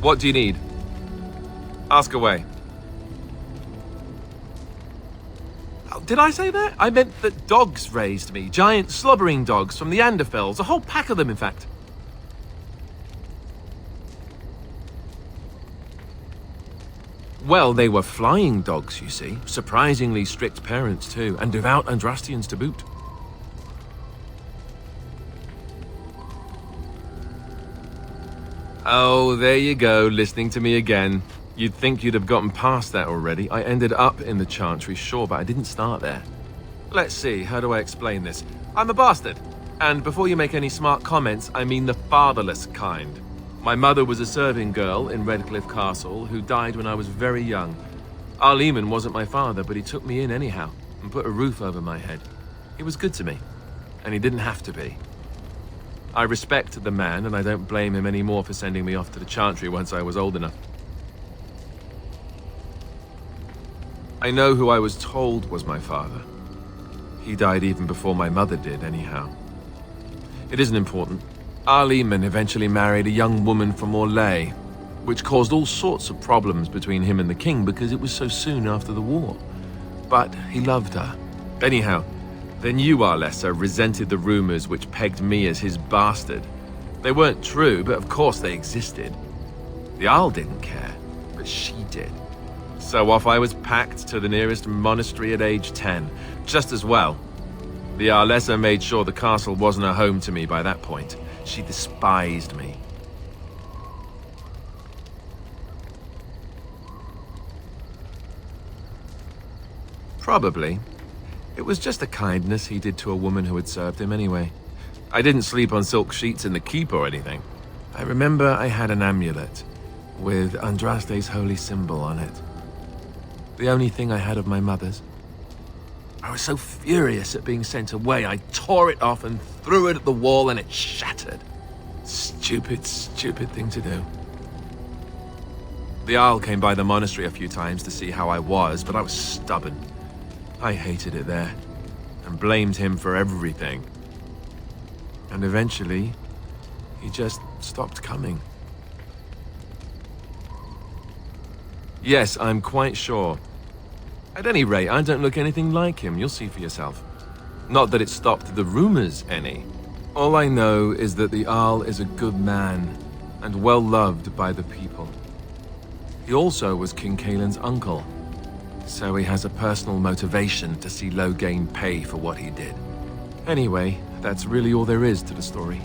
What do you need? Ask away. Oh, did I say that? I meant that dogs raised me. Giant slobbering dogs from the Anderfels. A whole pack of them, in fact. Well, they were flying dogs, you see. Surprisingly strict parents, too. And devout Andrastians to boot. Oh, there you go, listening to me again. You'd think you'd have gotten past that already. I ended up in the Chantry, sure, but I didn't start there. Let's see, how do I explain this? I'm a bastard. And before you make any smart comments, I mean the fatherless kind. My mother was a serving girl in Redcliffe Castle who died when I was very young. Our Lehman wasn't my father, but he took me in anyhow and put a roof over my head. He was good to me, and he didn't have to be. I respect the man, and I don't blame him anymore for sending me off to the Chantry once I was old enough. I know who I was told was my father. He died even before my mother did, anyhow. It isn't important. Our Lehman eventually married a young woman from Orlais, which caused all sorts of problems between him and the king because it was so soon after the war. But he loved her. Anyhow, then you, Alessa, resented the rumors which pegged me as his bastard. They weren't true, but of course they existed. The Arl didn't care, but she did. So off I was packed to the nearest monastery at age 10. Just as well. The Alessa made sure the castle wasn't a home to me by that point. She despised me. Probably. It was just a kindness he did to a woman who had served him anyway. I didn't sleep on silk sheets in the keep or anything. I remember I had an amulet with Andraste's holy symbol on it. The only thing I had of my mother's. I was so furious at being sent away, I tore it off and threw it at the wall and it shattered. Stupid, stupid thing to do. The Arl came by the monastery a few times to see how I was, but I was stubborn. I hated it there, and blamed him for everything. And eventually, he just stopped coming. Yes, I'm quite sure. At any rate, I don't look anything like him, you'll see for yourself. Not that it stopped the rumors any. All I know is that the Arl is a good man, and well loved by the people. He also was King Caelan's uncle. So he has a personal motivation to see Loghain pay for what he did. Anyway, that's really all there is to the story.